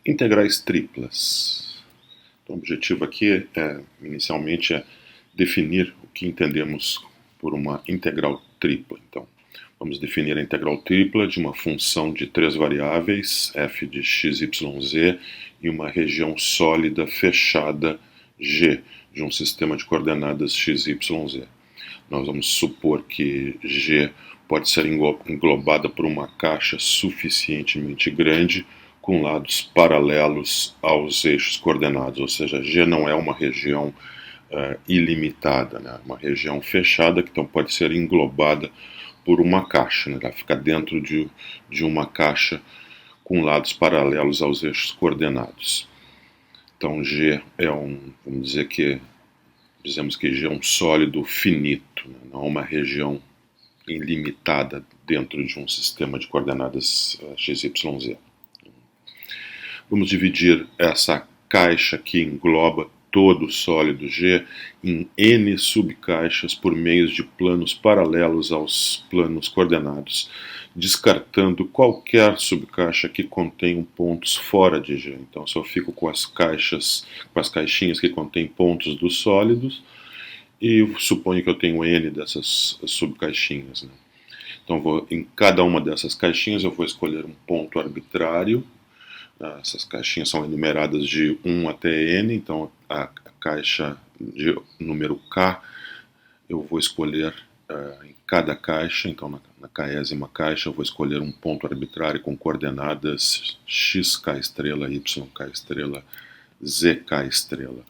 Integrais triplas. Então, o objetivo aqui, inicialmente, é definir o que entendemos por uma integral tripla. Então, vamos definir a integral tripla de uma função de três variáveis, f de x, y, z, e uma região sólida fechada G, de um sistema de coordenadas x, y, z. Nós vamos supor que G pode ser englobada por uma caixa suficientemente grande com lados paralelos aos eixos coordenados, ou seja, G não é uma região ilimitada, né? Uma região fechada que então pode ser englobada por uma caixa, né? Ela fica dentro de uma caixa com lados paralelos aos eixos coordenados. Então G é dizemos que G é um sólido finito, né? Não é uma região ilimitada dentro de um sistema de coordenadas x, y, z. Vamos dividir essa caixa que engloba todo o sólido G em n subcaixas por meio de planos paralelos aos planos coordenados, descartando qualquer subcaixa que contenha pontos fora de G. Então, só fico com as caixinhas que contêm pontos dos sólidos e suponho que eu tenho n dessas subcaixinhas, né? Então, em cada uma dessas caixinhas eu vou escolher um ponto arbitrário. Essas caixinhas são enumeradas de 1 até n, então a caixa de número k eu vou escolher em cada caixa, então na késima caixa eu vou escolher um ponto arbitrário com coordenadas xk estrela, yk estrela, zk estrela.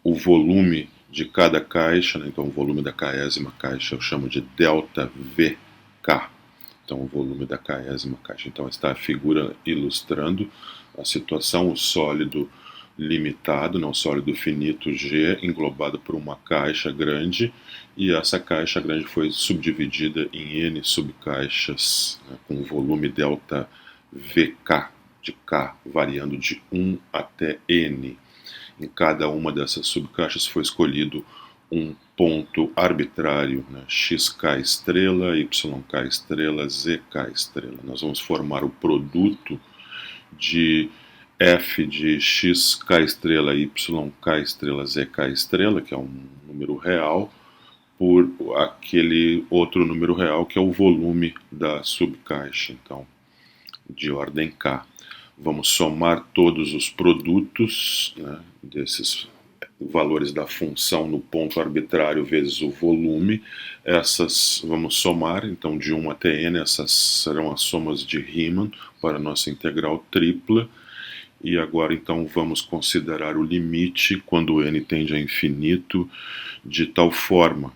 O volume de cada caixa, né, então o volume da késima caixa eu chamo de delta vk. Então, o volume da késima caixa. Então, está a figura ilustrando a situação, o sólido limitado, não, o sólido finito G, englobado por uma caixa grande, e essa caixa grande foi subdividida em N subcaixas, né, com o volume delta VK, de K, variando de 1 até N. Em cada uma dessas subcaixas foi escolhido um ponto arbitrário, né, xk estrela, yk estrela, zk estrela. Nós vamos formar o produto de f de xk estrela, yk estrela, zk estrela, que é um número real, por aquele outro número real que é o volume da subcaixa, então, de ordem k. Vamos somar todos os produtos, né, desses valores da função no ponto arbitrário vezes o volume. Essas vamos somar, então de 1 até n, essas serão as somas de Riemann para a nossa integral tripla. E agora então vamos considerar o limite quando n tende a infinito, de tal forma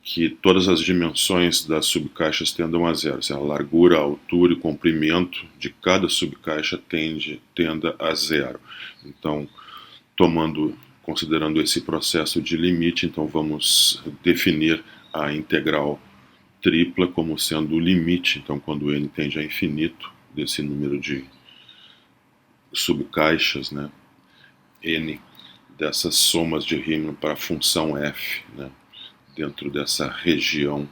que todas as dimensões das subcaixas tendam a zero, a largura, a altura e o comprimento de cada subcaixa tenda a zero. Então, considerando esse processo de limite, então vamos definir a integral tripla como sendo o limite, então quando n tende a infinito, desse número de subcaixas, né, n dessas somas de Riemann para a função f, né, dentro dessa região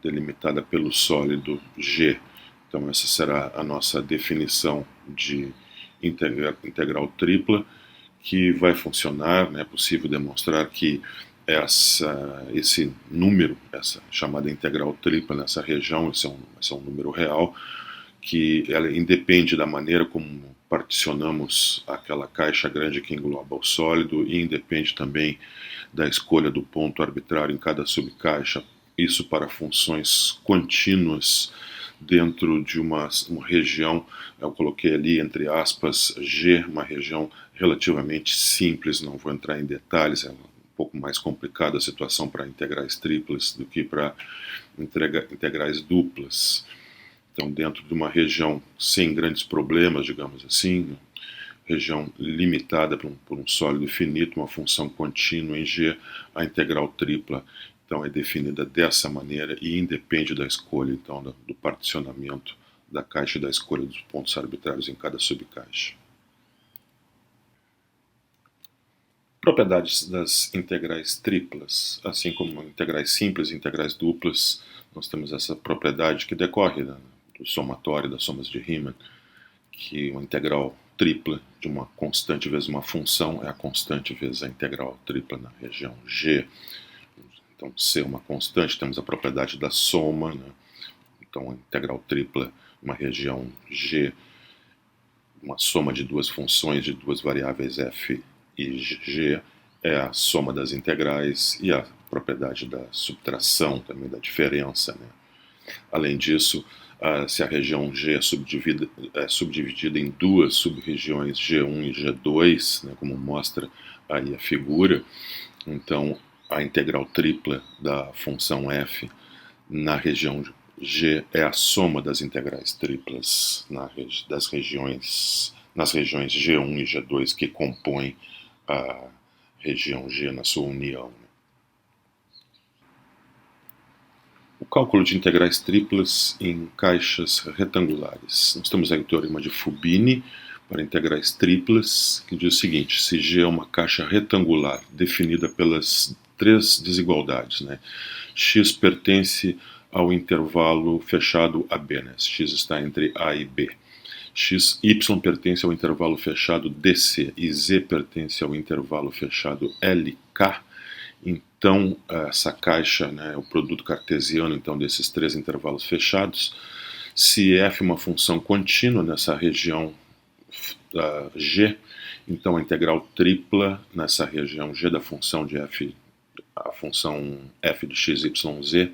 delimitada pelo sólido G. Então essa será a nossa definição de integral tripla, que vai funcionar, né? É possível demonstrar que esse número, essa chamada integral tripla nessa região, esse é um número real, que ela independe da maneira como particionamos aquela caixa grande que engloba o sólido e independe também da escolha do ponto arbitrário em cada subcaixa, isso para funções contínuas dentro de uma região, eu coloquei ali entre aspas G, uma região relativamente simples, não vou entrar em detalhes, é um pouco mais complicada a situação para integrais triplas do que para integrais duplas. Então, dentro de uma região sem grandes problemas, digamos assim, região limitada por um sólido finito, uma função contínua em G, a integral tripla então é definida dessa maneira e independe da escolha, então, do particionamento da caixa e da escolha dos pontos arbitrários em cada subcaixa. Propriedades das integrais triplas, assim como integrais simples e integrais duplas, nós temos essa propriedade que decorre do somatório das somas de Riemann, que uma integral tripla de uma constante vezes uma função é a constante vezes a integral tripla na região G. Então, C é uma constante, temos a propriedade da soma, né? Então, a integral tripla, uma região G, uma soma de duas funções de duas variáveis f e g, é a soma das integrais e a propriedade da subtração, também da diferença, né? Além disso, se a região G é subdividida em duas sub-regiões G1 e G2, né, como mostra aí a figura, então a integral tripla da função f na região G é a soma das integrais triplas nas regiões G1 e G2 que compõem a região G na sua união. O cálculo de integrais triplas em caixas retangulares. Nós temos aí o teorema de Fubini para integrais triplas, que diz o seguinte: se G é uma caixa retangular definida pelas três desigualdades, né? X pertence ao intervalo fechado AB, né? X está entre A e B. Y pertence ao intervalo fechado DC e Z pertence ao intervalo fechado LK. Então, essa caixa, né, é o produto cartesiano então, desses três intervalos fechados. Se f é uma função contínua nessa região G, então a integral tripla nessa região G da função de f, a função f de x, y, z,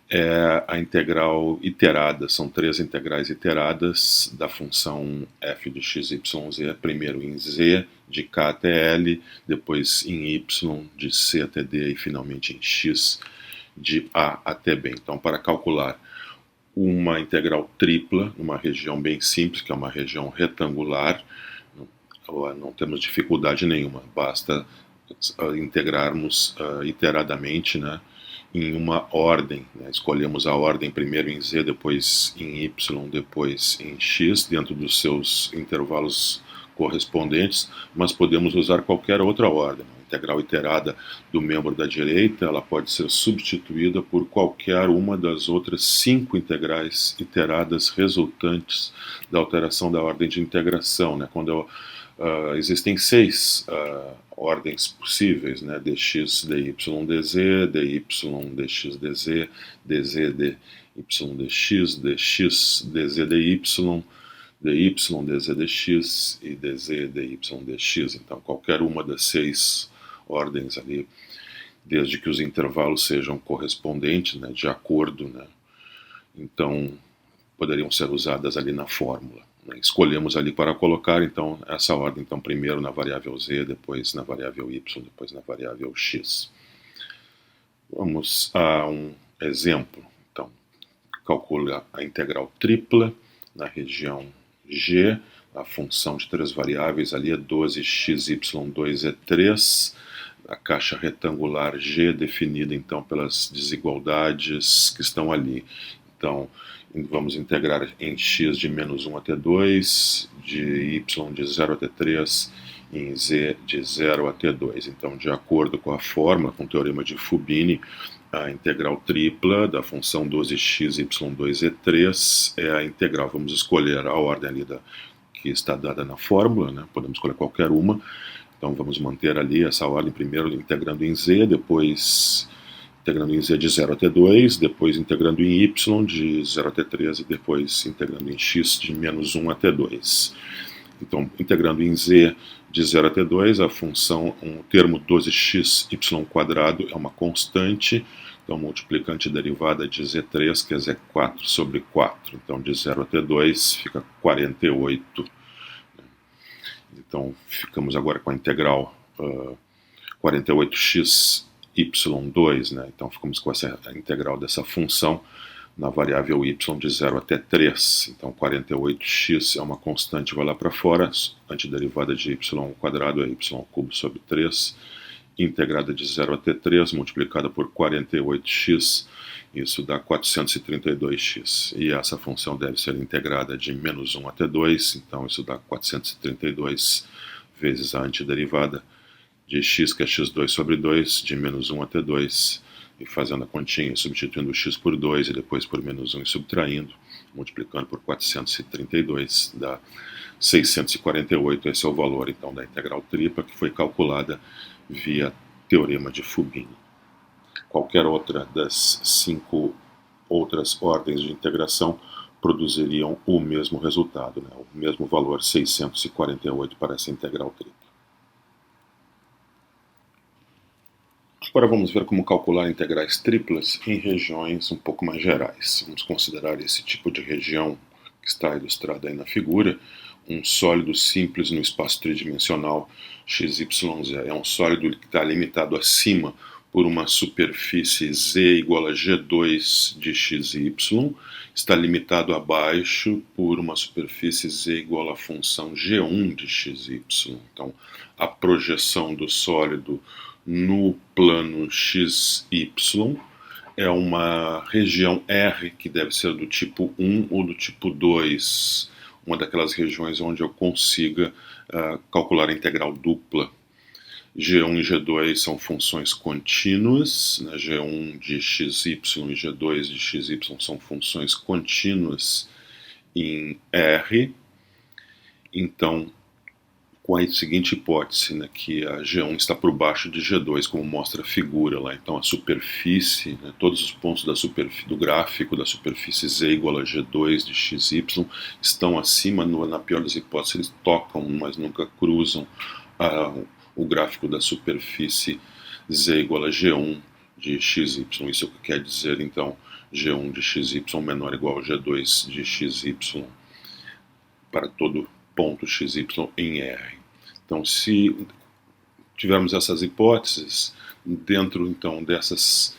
é a integral iterada, são três integrais iteradas da função f de x, y, z, primeiro em z de k até l, depois em y de c até d e finalmente em x de a até b. Então, para calcular uma integral tripla, numa região bem simples, que é uma região retangular, não temos dificuldade nenhuma, basta integrarmos iteradamente, né, em uma ordem, né? Escolhemos a ordem primeiro em z, depois em y, depois em x, dentro dos seus intervalos correspondentes, mas podemos usar qualquer outra ordem. A integral iterada do membro da direita, ela pode ser substituída por qualquer uma das outras 5 integrais iteradas resultantes da alteração da ordem de integração, né? Quando existem 6 ordens possíveis, né? dx, dy, dz, dy, dx, dz, dz, dy, dx, dx, dz, dy, dy, dz, dx e dz, dy, dx. Então, qualquer uma das 6 ordens ali, desde que os intervalos sejam correspondentes, né? De acordo, né? Então, poderiam ser usadas ali na fórmula. Escolhemos ali para colocar, então, essa ordem, então, primeiro na variável z, depois na variável y, depois na variável x. Vamos a um exemplo. Então, calcula a integral tripla na região G, a função de três variáveis ali é 12xy2 é 3, a caixa retangular G definida, então, pelas desigualdades que estão ali. Então, vamos integrar em x de menos 1 até 2, de y de 0 até 3, e em z de 0 até 2. Então, de acordo com a fórmula, com o teorema de Fubini, a integral tripla da função 12xy2 é 3 é a integral. Vamos escolher a ordem ali que está dada na fórmula, né? Podemos escolher qualquer uma. Então, vamos manter ali essa ordem, primeiro integrando em z, depois integrando em z de 0 até 2, depois integrando em y de 0 até 3 e depois integrando em x de menos 1 até 2. Então, integrando em z de 0 até 2, a função, um termo 12xy² é uma constante, então multiplicante derivada de z3, que é z4 sobre 4. Então, de 0 até 2 fica 48. Então, ficamos agora com a integral 48x y2, né? Então ficamos com essa integral dessa função na variável y de 0 até 3. Então 48x é uma constante, vai lá para fora, antiderivada de y² é y³ sobre 3, integrada de 0 até 3, multiplicada por 48x, isso dá 432x. E essa função deve ser integrada de menos 1 até 2, então isso dá 432 vezes a antiderivada de x, que é x2 sobre 2, de menos 1 até 2, e fazendo a continha, substituindo o x por 2 e depois por menos 1 e subtraindo, multiplicando por 432, dá 648. Esse é o valor então da integral tripla, que foi calculada via teorema de Fubini. Qualquer outra das 5 outras ordens de integração produziriam o mesmo resultado, né? O mesmo valor 648 para essa integral tripla. Agora vamos ver como calcular integrais triplas em regiões um pouco mais gerais. Vamos considerar esse tipo de região que está ilustrada aí na figura, um sólido simples no espaço tridimensional XYZ. É um sólido que está limitado acima por uma superfície Z igual a G2 de XY, está limitado abaixo por uma superfície Z igual a função G1 de XY. Então, a projeção do sólido no plano XY é uma região R que deve ser do tipo 1 ou do tipo 2, uma daquelas regiões onde eu consiga calcular a integral dupla. G1 e G2 são funções contínuas, né? G1 de xy e G2 de xy são funções contínuas em R. Então, com a seguinte hipótese, né, que a G1 está por baixo de G2, como mostra a figura lá. Então a superfície, né, todos os pontos do gráfico da superfície Z igual a G2 de XY estão acima, na pior das hipóteses, eles tocam, mas nunca cruzam o gráfico da superfície Z igual a G1 de XY. Isso quer dizer, então, G1 de XY menor ou igual a G2 de XY para todo ponto XY em R. Então, se tivermos essas hipóteses, dentro então dessas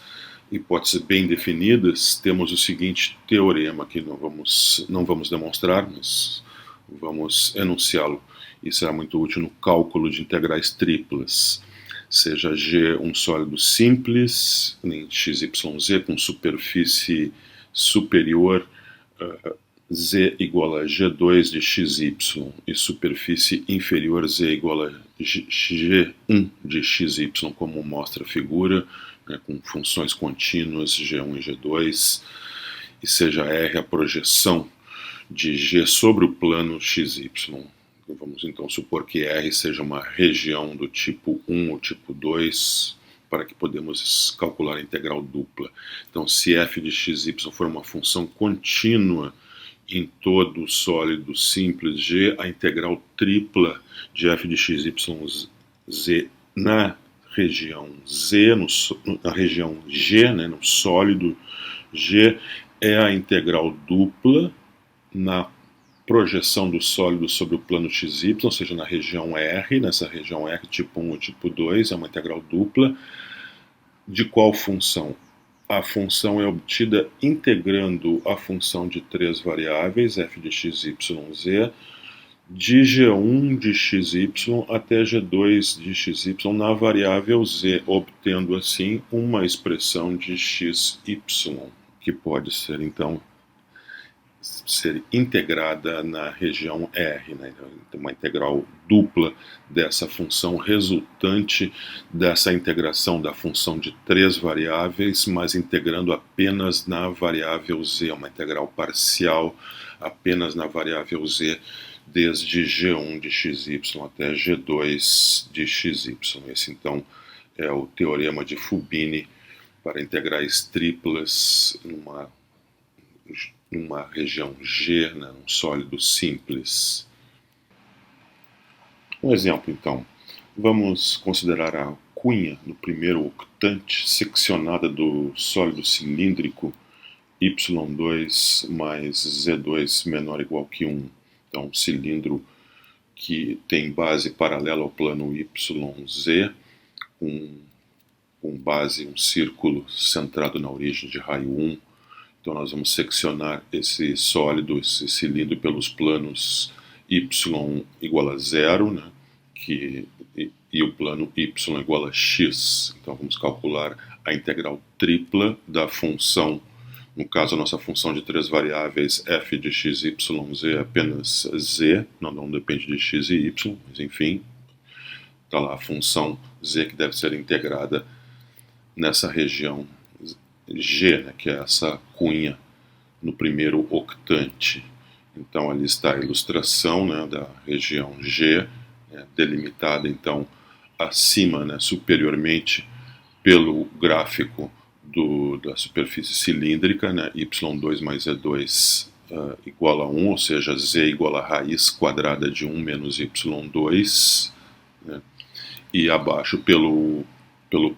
hipóteses bem definidas, temos o seguinte teorema que não vamos demonstrar, mas vamos enunciá-lo e será muito útil no cálculo de integrais triplas. Seja G um sólido simples em XYZ com superfície superior Z igual a G2 de XY e superfície inferior Z igual a G1 de XY, como mostra a figura, né, com funções contínuas G1 e G2, e seja R a projeção de G sobre o plano XY. Vamos então supor que R seja uma região do tipo 1 ou tipo 2, para que podemos calcular a integral dupla. Então, se f de xy for uma função contínua em todo sólido simples G, a integral tripla de f de xyz na região Z, na região G, né, no sólido G, é a integral dupla na projeção do sólido sobre o plano XY, ou seja, na região R, nessa região R tipo 1 ou tipo 2, é uma integral dupla. De qual função? A função é obtida integrando a função de 3 variáveis, f de xyz, de G1 de xy até G2 de xy na variável z, obtendo assim uma expressão de xy, que pode ser então integrada na região R, né? Então, uma integral dupla dessa função resultante dessa integração da função de 3 variáveis, mas integrando apenas na variável z, uma integral parcial apenas na variável z, desde G1 de xy até G2 de xy. Esse então é o teorema de Fubini para integrais triplas numa região G, né, um sólido simples. Um exemplo, então. Vamos considerar a cunha no primeiro octante seccionada do sólido cilíndrico Y2 mais Z2 menor ou igual que 1. Então, um cilindro que tem base paralela ao plano YZ, com base um círculo centrado na origem de raio 1. Então nós vamos seccionar esse sólido, esse cilindro, pelos planos y igual a 0, né, e o plano y igual a x. Então vamos calcular a integral tripla da função, no caso a nossa função de 3 variáveis, f de xyz é apenas z, não depende de x e y, mas enfim, está lá a função z que deve ser integrada nessa região G, né, que é essa cunha no primeiro octante. Então ali está a ilustração, né, da região G, né, delimitada então acima, né, superiormente pelo gráfico da superfície cilíndrica, né, y2 mais e2 igual a 1, ou seja, z igual a raiz quadrada de 1 menos y2, né, e abaixo pelo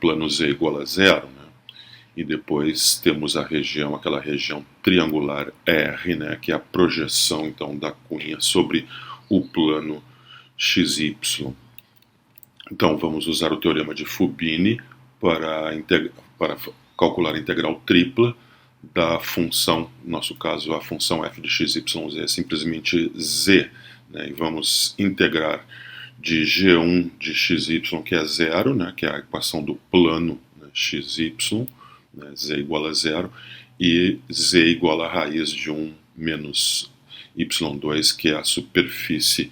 plano z igual a 0, né, e depois temos a região, aquela região triangular R, né, que é a projeção então da cunha sobre o plano XY. Então vamos usar o teorema de Fubini para calcular a integral tripla da função, no nosso caso a função f de x, y, z é simplesmente z, né, e vamos integrar de g1 de xy, que é zero, né, que é a equação do plano, né, xy, né, z igual a zero, e z igual a raiz de 1 menos y2, que é a superfície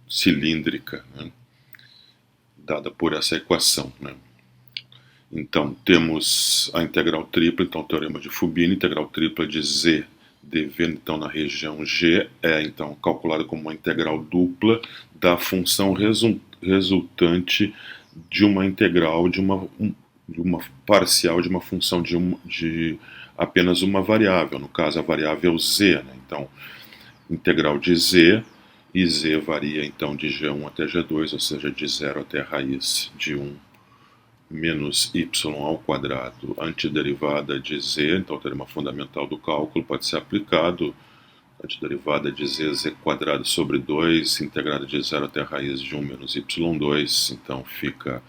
cilíndrica, né, dada por essa equação, né. Então, temos a integral tripla, então o teorema de Fubini, integral tripla de z dv, então na região G, é então calculada como uma integral dupla da função resultante de uma integral de uma parcial de uma função de apenas uma variável, no caso a variável z, né? Então, integral de z, e z varia então de g1 até g2, ou seja, de 0 até a raiz de 1 menos y ao quadrado, antiderivada de z, então o teorema fundamental do cálculo pode ser aplicado, antiderivada de z, z quadrado sobre 2, integrada de 0 até a raiz de 1 menos y2, então fica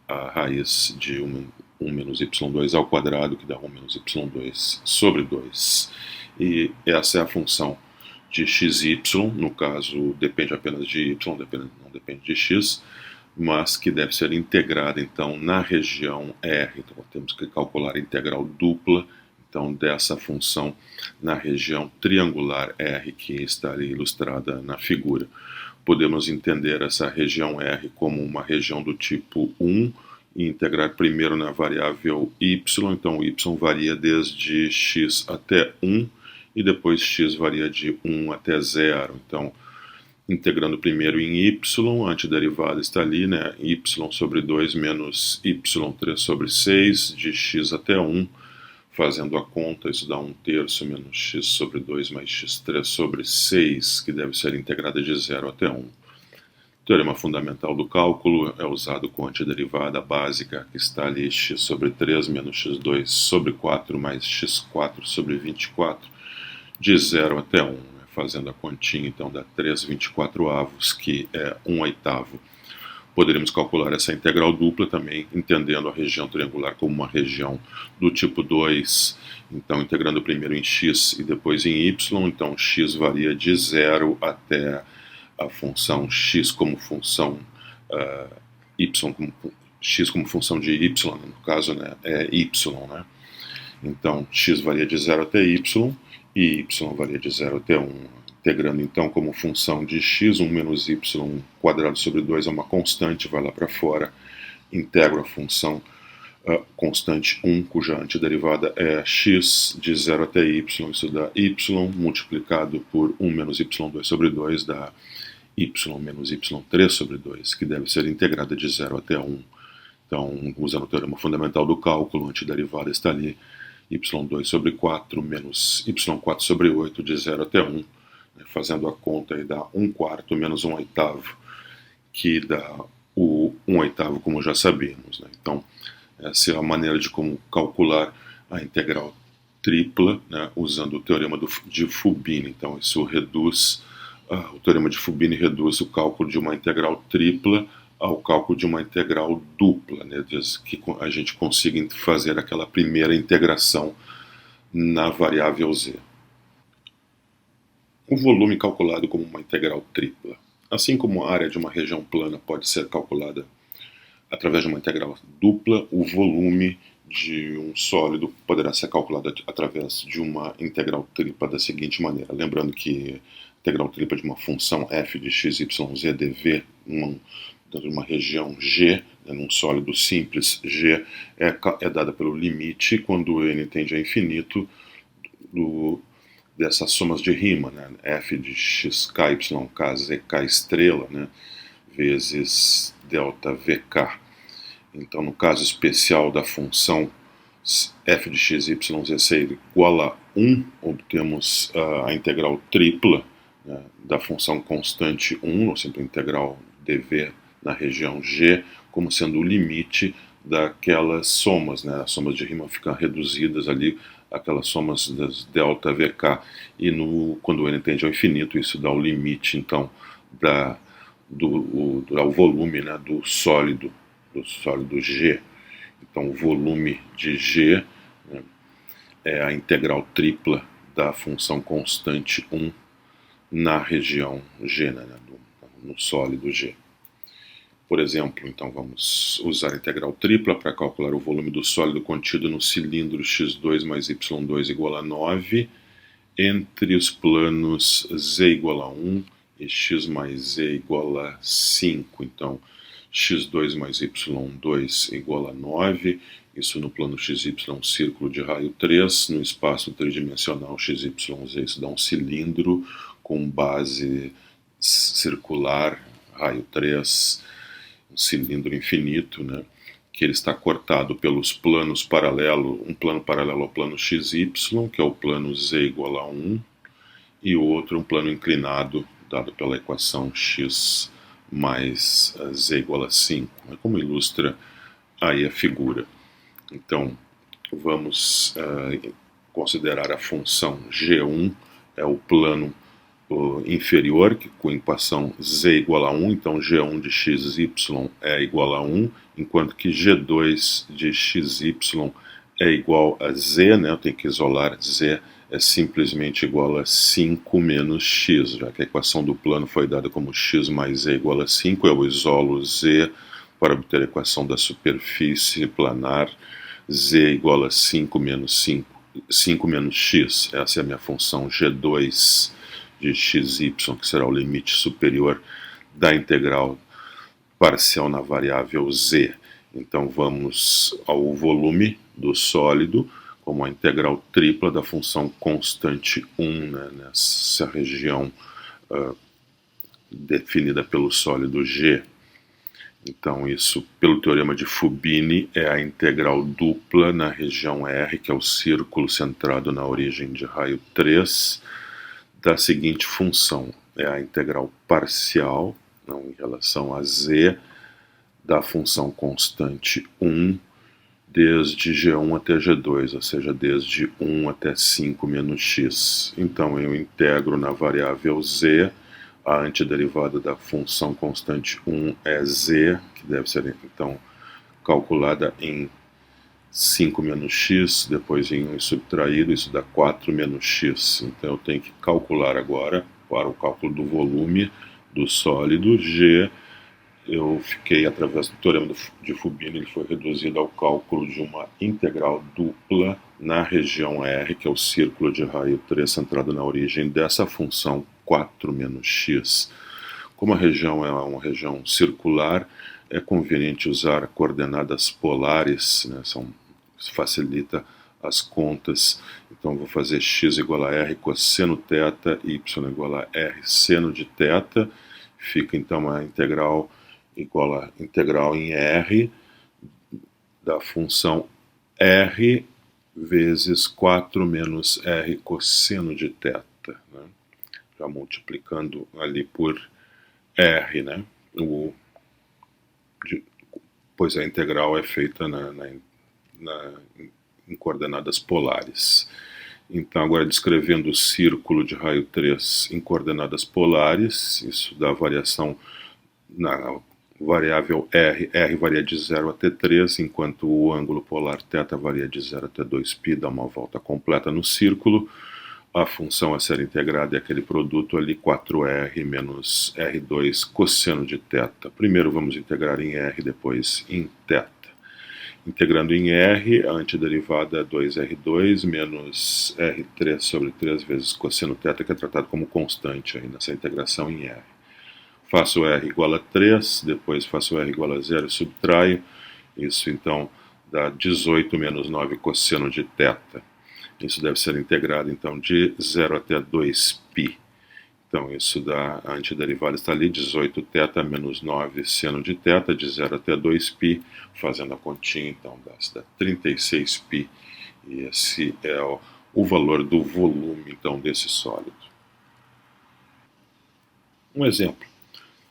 a raiz de 1 menos y2 ao quadrado, que dá 1 menos y2 sobre 2. E essa é a função de xy, no caso depende apenas de y, não depende de x, mas que deve ser integrada então na região R. Então temos que calcular a integral dupla então dessa função na região triangular R, que está ali ilustrada na figura. Podemos entender essa região R como uma região do tipo 1 e integrar primeiro na variável y, então y varia desde x até 1 e depois x varia de 1 até 0. Então, integrando primeiro em y, a antiderivada está ali, né? Y sobre 2 menos y3 sobre 6, de x até 1. Fazendo a conta, isso dá 1/3 menos x sobre 2 mais x3 sobre 6, que deve ser integrada de 0 até 1. O teorema fundamental do cálculo é usado com a antiderivada básica, que está ali, x sobre 3 menos x2 sobre 4 mais x4 sobre 24, de 0 até 1. Fazendo a continha, então, dá 3/24avos, que é 1/8. Poderíamos calcular essa integral dupla também, entendendo a região triangular como uma região do tipo 2, então integrando primeiro em x e depois em y, então x varia de 0 até a função x como função y, x como função de y, no caso, né, é y, né? Então x varia de 0 até y, e y varia de 0 até 1, integrando então como função de x, 1 menos y quadrado sobre 2 é uma constante, vai lá para fora, integro a função constante 1, cuja antiderivada é x de 0 até y, isso dá y multiplicado por 1 menos y2 sobre 2, dá y menos y3 sobre 2, que deve ser integrada de 0 até 1. Então, usando o teorema fundamental do cálculo, a antiderivada está ali, y2 sobre 4 menos y4 sobre 8, de 0 até 1, né, fazendo a conta aí dá 1/4 menos 1/8, que dá o 1/8, como já sabemos, né? Então, essa é a maneira de como calcular a integral tripla, né, usando o teorema de Fubini. Então, isso reduz, o teorema de Fubini reduz o cálculo de uma integral tripla ao cálculo de uma integral dupla, né, que a gente consiga fazer aquela primeira integração na variável z. O volume calculado como uma integral tripla. Assim como a área de uma região plana pode ser calculada através de uma integral dupla, o volume de um sólido poderá ser calculado através de uma integral tripla da seguinte maneira. Lembrando que a integral tripla de uma função f de x, y, z dv dentro de uma região G, né, num sólido simples G, é dada pelo limite, quando n tende a infinito, dessas somas de rima, né? F de xk, yk, zk estrela, né? Vezes delta vk. Então, no caso especial da função f de x, y, z ser igual a 1, obtemos a integral tripla, né, da função constante 1, ou sempre integral dv na região G, como sendo o limite daquelas somas, né? As somas de rima ficam reduzidas ali, aquelas somas das delta vk, e quando o n tende ao infinito, isso dá o limite, então, ao volume, né, do sólido G. Então, o volume de G, né, é a integral tripla da função constante 1 na região G, né, no sólido G. Por exemplo, então vamos usar a integral tripla para calcular o volume do sólido contido no cilindro x2 mais y2 igual a 9 entre os planos z igual a 1 e x mais z igual a 5. Então, x2 mais y2 igual a 9, isso no plano xy, um círculo de raio 3, no espaço tridimensional xyz, isso dá um cilindro com base circular, raio 3, um cilindro infinito, né, que ele está cortado pelos planos paralelos, um plano paralelo ao plano XY, que é o plano z igual a 1, e o outro um plano inclinado, dado pela equação x mais z igual a 5, é como ilustra aí a figura. Então, vamos considerar a função g1, é o plano inferior, que com equação z igual a 1, então g1 de xy é igual a 1, enquanto que g2 de xy é igual a z, né? Eu tenho que isolar z, é simplesmente igual a 5 menos x, já que a equação do plano foi dada como x mais z igual a 5, eu isolo z para obter a equação da superfície planar, z igual a 5 menos x, essa é a minha função g2 de xy, que será o limite superior da integral parcial na variável z. Então vamos ao volume do sólido, como a integral tripla da função constante 1, né, nessa região definida pelo sólido G. Então isso, pelo teorema de Fubini, é a integral dupla na região R, que é o círculo centrado na origem de raio 3, da seguinte função: é a integral parcial, não, em relação a z, da função constante 1, desde G1 até G2, ou seja, desde 1 até 5 menos x. Então eu integro na variável z, a antiderivada da função constante 1 é z, que deve ser então calculada em 5 menos x, depois em 1 subtraído, isso dá 4 menos x. Então eu tenho que calcular agora, para o cálculo do volume do sólido G, eu fiquei, através do teorema de Fubini, ele foi reduzido ao cálculo de uma integral dupla na região R, que é o círculo de raio 3 centrado na origem dessa função 4 menos x. Como a região é uma região circular, é conveniente usar coordenadas polares, né, isso facilita as contas. Então vou fazer x igual a r cosseno θ, y igual a r seno de θ, fica então a integral igual a integral em r da função r vezes 4 menos r cosseno de θ, né? Já multiplicando ali por r, né? Pois a integral é feita em coordenadas polares. Então, agora descrevendo o círculo de raio 3 em coordenadas polares, isso dá variação na variável r varia de 0 até 3, enquanto o ângulo polar θ varia de 0 até 2π, dá uma volta completa no círculo. A função a ser integrada é aquele produto ali, 4r menos r2 cosseno de θ. Primeiro vamos integrar em r, depois em θ. Integrando em r, a antiderivada é 2r2 menos r3 sobre 3 vezes cosseno θ, que é tratado como constante aí nessa integração em r. Faço r igual a 3, depois faço r igual a 0 e subtraio. Isso então dá 18 menos 9 cosseno de θ. Isso deve ser integrado, então, de 0 até 2π. Então, isso dá, a antiderivada está ali, 18θ menos 9 seno de θ, de 0 até 2π, fazendo a continha, então, dá 36π, e esse é o valor do volume, então, desse sólido. Um exemplo.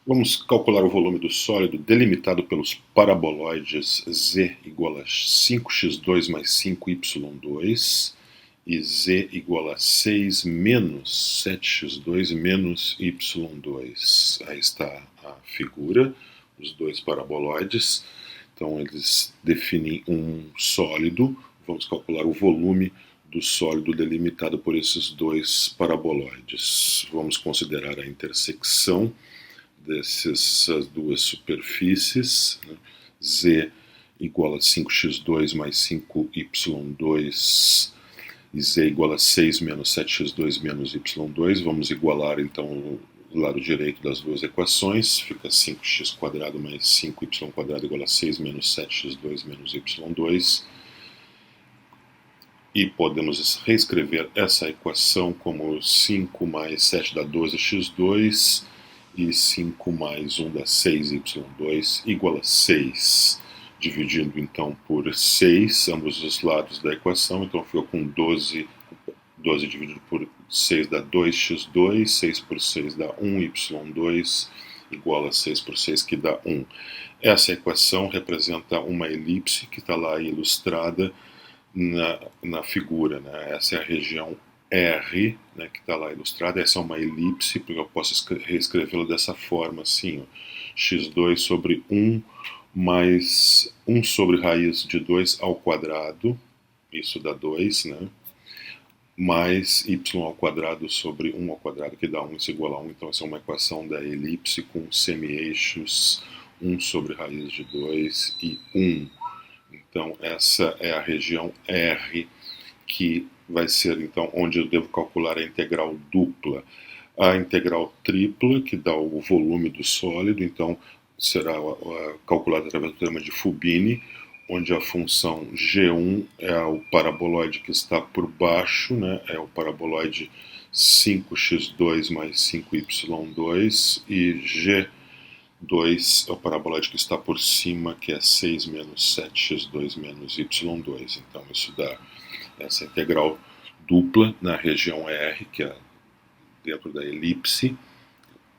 Vamos calcular o volume do sólido delimitado pelos paraboloides z igual a 5x2 mais 5y2 e z igual a 6 menos 7x2 menos y2. Aí está a figura, os dois paraboloides. Então eles definem um sólido. Vamos calcular o volume do sólido delimitado por esses dois paraboloides. Vamos considerar a intersecção dessas duas superfícies, né? Z igual a 5x2 mais 5y2 e Z igual a 6 menos 7x2 menos y2. Vamos igualar então o lado direito das duas equações, fica 5x² mais 5y² igual a 6 menos 7x2 menos y2. E podemos reescrever essa equação como 5 mais 7 dá 12x2 e 5 mais 1 dá 6y2 igual a 6. Dividindo então por 6 ambos os lados da equação, então ficou com 12 dividido por 6 dá 2x2, 6 por 6 dá 1y2 igual a 6 por 6 que dá 1. Essa equação representa uma elipse que está lá ilustrada na figura, né? Essa é a região R, né, que está lá ilustrada. Essa é uma elipse, porque eu posso reescrevê-la dessa forma, assim, ó, x2 sobre 1 mais 1 sobre raiz de 2 ao quadrado, isso dá 2, né? Mais y ao quadrado sobre 1 ao quadrado, que dá 1, isso é igual a 1. Então essa é uma equação da elipse com semi-eixos 1 sobre raiz de 2 e 1. Então essa é a região R, que vai ser então onde eu devo calcular a integral dupla. A integral tripla, que dá o volume do sólido, então será calculada através do teorema de Fubini, onde a função g1 é o paraboloide que está por baixo, né? É o paraboloide 5x2 mais 5y2, e g2 é o paraboloide que está por cima, que é 6 menos 7x2 menos y2. Então isso dá essa integral dupla na região R, que é dentro da elipse,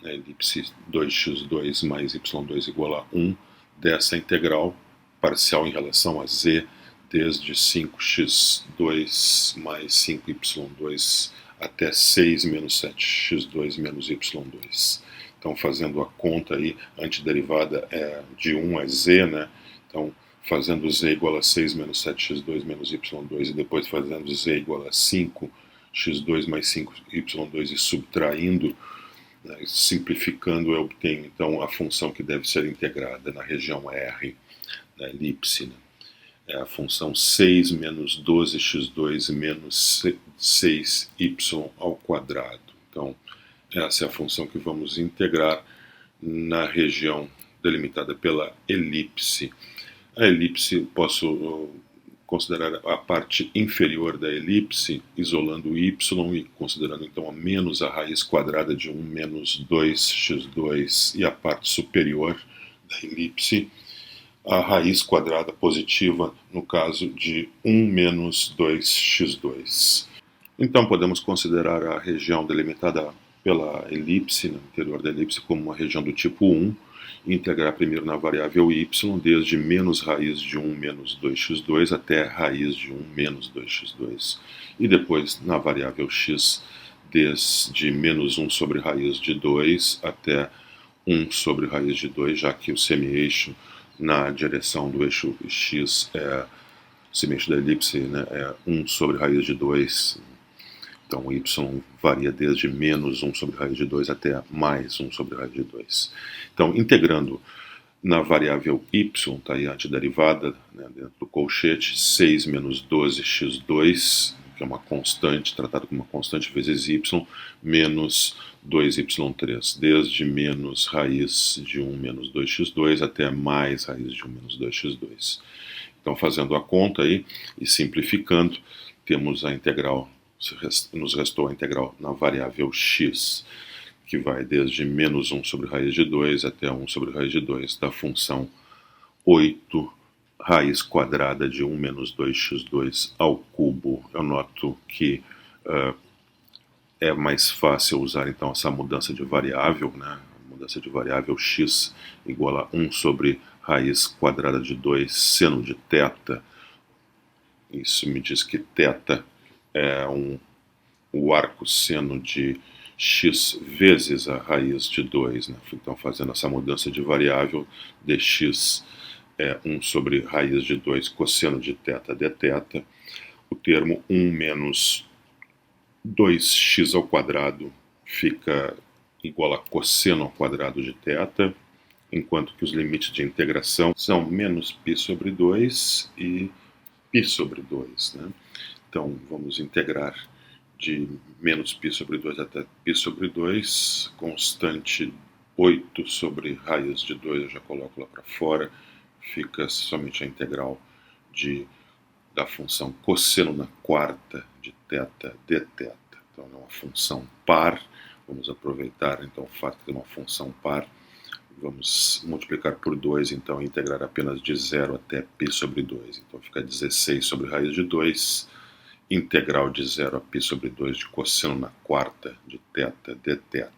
a elipse 2x2 mais y2 igual a 1, dessa integral parcial em relação a z, desde 5x2 mais 5y2 até 6 menos 7x2 menos y2. Então, fazendo a conta aí, a antiderivada é de 1 a z, né? Então, fazendo z igual a 6 menos 7x2 menos y2 e depois fazendo z igual a 5x2 mais 5y2 e subtraindo, né, simplificando, eu obtenho então a função que deve ser integrada na região R, na elipse, né? É a função 6 menos 12x2 menos 6y ao quadrado. Então, essa é a função que vamos integrar na região delimitada pela elipse. A elipse, posso considerar a parte inferior da elipse, isolando y e considerando então a menos a raiz quadrada de 1 menos 2x2, e a parte superior da elipse, a raiz quadrada positiva, no caso de 1 menos 2x2. Então podemos considerar a região delimitada pela elipse, no interior da elipse, como uma região do tipo 1, e integrar primeiro na variável y, desde menos raiz de 1 menos 2x2 até raiz de 1 menos 2x2. E depois na variável x, desde menos 1 sobre raiz de 2 até 1 sobre raiz de 2, já que o semi-eixo na direção do eixo x, o semi-eixo da elipse, né, é 1 sobre raiz de 2. Então, y varia desde menos 1 sobre raiz de 2 até mais 1 sobre raiz de 2. Então, integrando na variável y, está aí a antiderivada, né, dentro do colchete, 6 menos 12x2, que é uma constante, tratada como uma constante vezes y, menos 2y3, desde menos raiz de 1 menos 2x2 até mais raiz de 1 menos 2x2. Então, fazendo a conta aí e simplificando, temos a integral, nos restou a integral na variável x, que vai desde menos 1 sobre raiz de 2 até 1 sobre raiz de 2 da função 8 raiz quadrada de 1 menos 2x2 ao cubo. Eu noto que é mais fácil usar então essa mudança de variável, né? Mudança de variável x igual a 1 sobre raiz quadrada de 2 seno de θ. Isso me diz que θ é o arco seno de x vezes a raiz de 2. Né? Então, fazendo essa mudança de variável, dx é 1 sobre raiz de 2 cosseno de θ dθ. O termo 1 menos 2x ao quadrado fica igual a cosseno ao quadrado de θ, enquanto que os limites de integração são menos π sobre 2 e π sobre 2. Né? Então, vamos integrar de menos π sobre 2 até π sobre 2, constante 8 sobre raiz de 2, eu já coloco lá para fora, fica somente a integral da função cosseno na quarta de θ dθ. Então, é uma função par, vamos aproveitar então o fato de é uma função par, vamos multiplicar por 2, então integrar apenas de 0 até π sobre 2, então fica 16 sobre raiz de 2, integral de 0 a π sobre 2 de cosseno na quarta de θ dθ.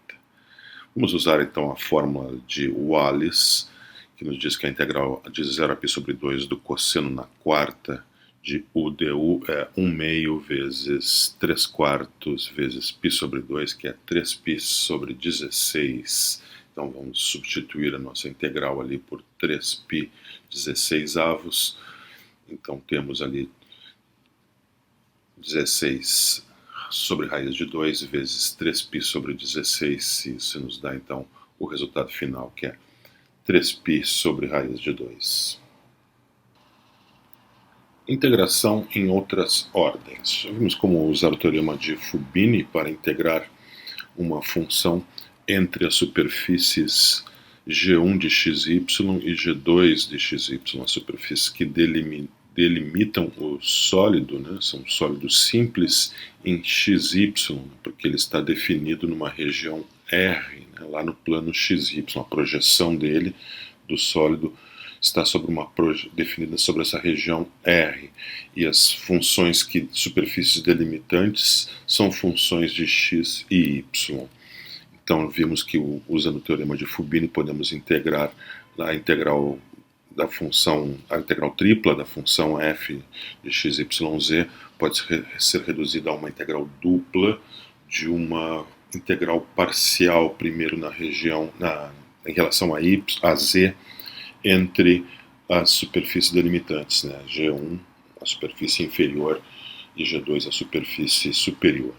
Vamos usar então a fórmula de Wallis, que nos diz que a integral de 0 a π sobre 2 do cosseno na quarta de u du é 1 meio vezes 3 quartos vezes π sobre 2, que é 3π sobre 16. Então vamos substituir a nossa integral ali por 3π 16 avos. Então temos ali 16 sobre raiz de 2 vezes 3π sobre 16, isso nos dá então o resultado final, que é 3π sobre raiz de 2. Integração em outras ordens. Já vimos como usar o teorema de Fubini para integrar uma função entre as superfícies g1 de xy e g2 de xy, as superfícies que delimitam o sólido, né? São sólidos simples em xy, porque ele está definido numa região R, né? Lá no plano xy, a projeção dele, do sólido, está definida sobre essa região R, e as funções superfícies delimitantes são funções de x e y. Então vimos que usando o teorema de Fubini podemos integrar a integral da função, a integral tripla da função f de x, y, z pode ser reduzida a uma integral dupla de uma integral parcial, primeiro na região, em relação a z, entre as superfícies delimitantes, né? G1, a superfície inferior, e G2, a superfície superior.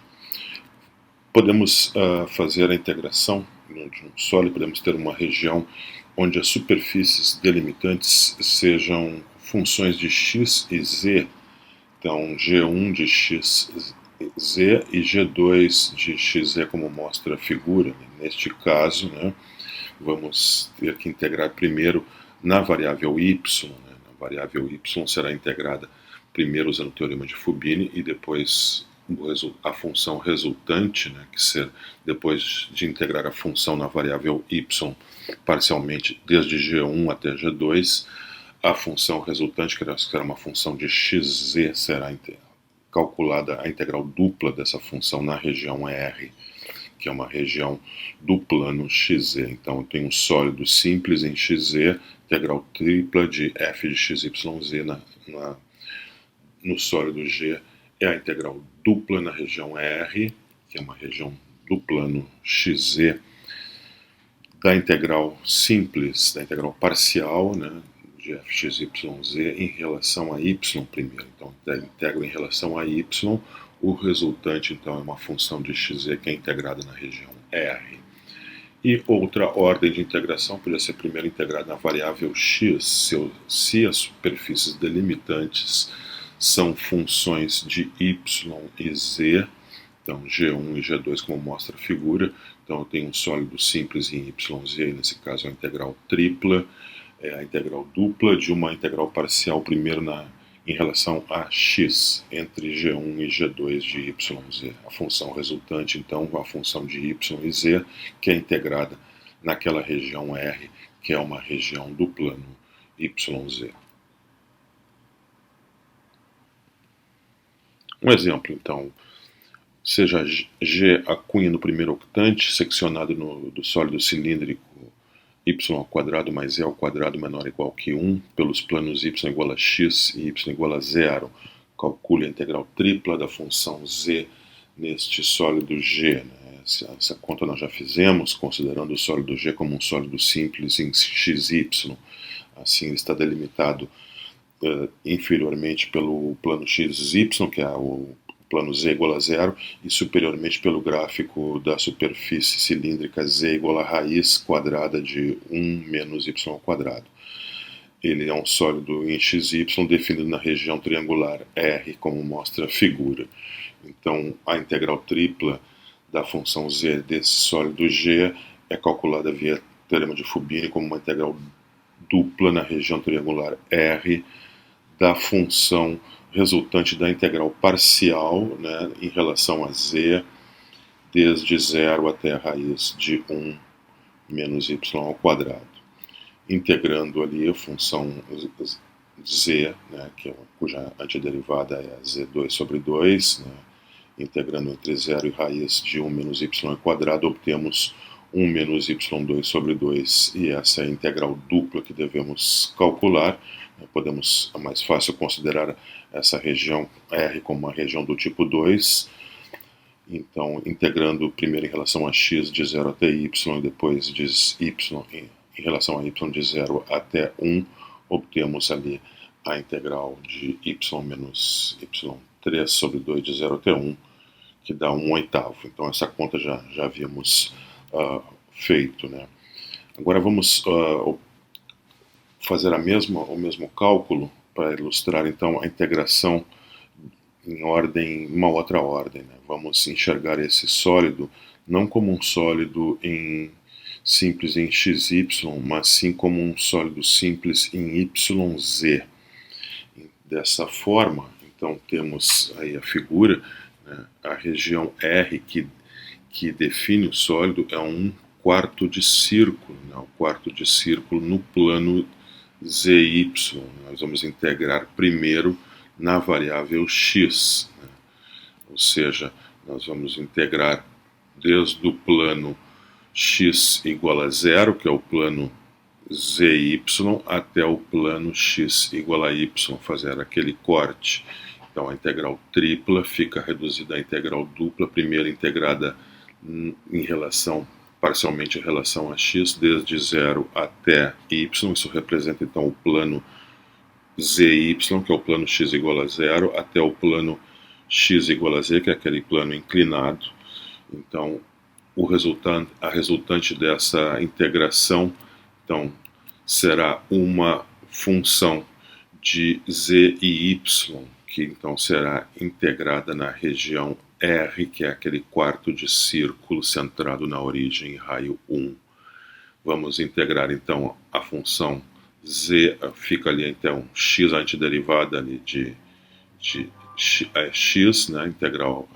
Podemos fazer a integração de um sólido, podemos ter uma região onde as superfícies delimitantes sejam funções de x e z, então G1 de x, z e G2 de xz, como mostra a figura. Neste caso, né, vamos ter que integrar primeiro na variável y, né? A variável y será integrada primeiro usando o teorema de Fubini e depois a função resultante, né? Depois de integrar a função na variável y parcialmente desde g1 até g2, a função resultante, que será uma função de xz, será calculada a integral dupla dessa função na região R, que é uma região do plano xz. Então eu tenho um sólido simples em xz, integral tripla de f de xyz no sólido G é a integral dupla na região R, que é uma região do plano xz, da integral simples, da integral parcial, né, de f, x, y, z em relação a y primeiro. Então integro em relação a y, o resultante então é uma função de xz que é integrada na região R. E outra ordem de integração poderia ser primeiro integrada na variável x, se as superfícies delimitantes são funções de y e z, então G1 e G2, como mostra a figura. Então eu tenho um sólido simples em y e z, nesse caso a integral tripla, é a integral dupla de uma integral parcial, primeiro em relação a x entre g1 e g2 de yz. A função resultante, então, a função de y e z, que é integrada naquela região R, que é uma região do plano YZ. Um exemplo, então, seja G a cunha no primeiro octante, seccionado do sólido cilíndrico y² mais E² menor ou igual que 1, pelos planos y igual a x e y igual a 0, calcule a integral tripla da função z neste sólido G. Essa conta nós já fizemos, considerando o sólido G como um sólido simples em xy. Assim, ele está delimitado inferiormente pelo plano xy, que é o plano z igual a 0, e superiormente pelo gráfico da superfície cilíndrica z igual a raiz quadrada de 1 menos y². Ele é um sólido em xy definido na região triangular R, como mostra a figura. Então, a integral tripla da função z desse sólido G é calculada via teorema de Fubini como uma integral dupla na região triangular R da função resultante da integral parcial, né, em relação a z, desde 0 até a raiz de 1 menos y². Integrando ali a função z, né, cuja antiderivada é z2 sobre 2, né, integrando entre 0 e raiz de 1 menos y², obtemos 1 menos y2 sobre 2, e essa é a integral dupla que devemos calcular. Podemos, é mais fácil considerar essa região R como uma região do tipo 2. Então, integrando primeiro em relação a x de 0 até y, e depois de y em relação a y de 0 até 1, obtemos ali a integral de y menos y3 sobre 2 de 0 até 1, que dá 1/8. Então, essa conta já havíamos feito, né? Agora vamos fazer o mesmo cálculo para ilustrar então a integração em uma outra ordem, né? Vamos enxergar esse sólido não como um sólido simples em xy, mas sim como um sólido simples em yz. Dessa forma, então temos aí a figura, né? A região R que define o sólido é um quarto de círculo, né? O quarto de círculo no plano ZY. Nós vamos integrar primeiro na variável x, né? Ou seja, nós vamos integrar desde o plano x igual a 0, que é o plano ZY, até o plano x igual a y, fazer aquele corte. Então a integral tripla fica reduzida à integral dupla, primeiro integrada parcialmente em relação a x, desde 0 até y. Isso representa então o plano ZY, que é o plano x igual a 0, até o plano x igual a z, que é aquele plano inclinado. Então, a resultante dessa integração então, será uma função de z e y, que então será integrada na região R, que é aquele quarto de círculo centrado na origem raio 1. Vamos integrar então a função z, fica ali então x, a antiderivada ali de x, né, integral,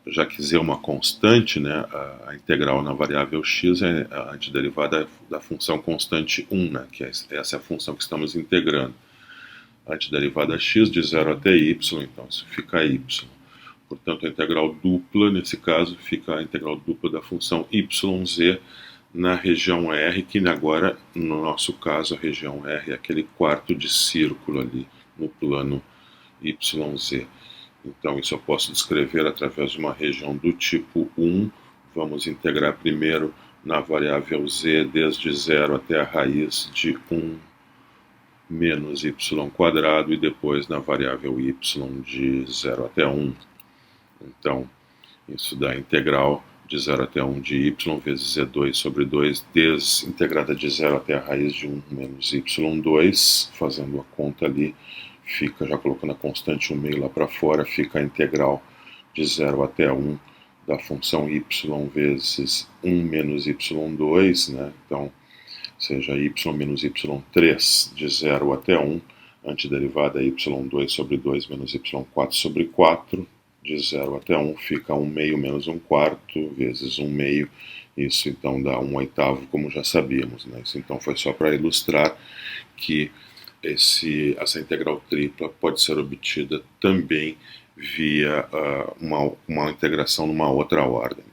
já que z é uma constante, né, a integral na variável x é a antiderivada da função constante 1, né, que essa é a função que estamos integrando. A antiderivada x de 0 até y, então isso fica y. Portanto, a integral dupla, nesse caso, fica a integral dupla da função yz na região R, que agora, no nosso caso, a região R é aquele quarto de círculo ali no plano yz. Então, isso eu posso descrever através de uma região do tipo 1. Vamos integrar primeiro na variável z desde 0 até a raiz de 1 menos y² e depois na variável y de 0 até 1. Então, isso dá a integral de 0 até 1 de y vezes z2 sobre 2, integrada de 0 até a raiz de 1 menos y2, fazendo a conta ali, fica, já colocando a constante 1,5 lá para fora, fica a integral de 0 até 1 da função y vezes 1 menos y2, né? Então, seja y menos y3 de 0 até 1, Antiderivada y2 sobre 2 menos y4 sobre 4, de 0 até 1 fica 1 meio menos 1 quarto, vezes 1 meio, isso então dá 1 oitavo, como já sabíamos, né? Isso então foi só para ilustrar que essa integral tripla pode ser obtida também via uma integração numa outra ordem.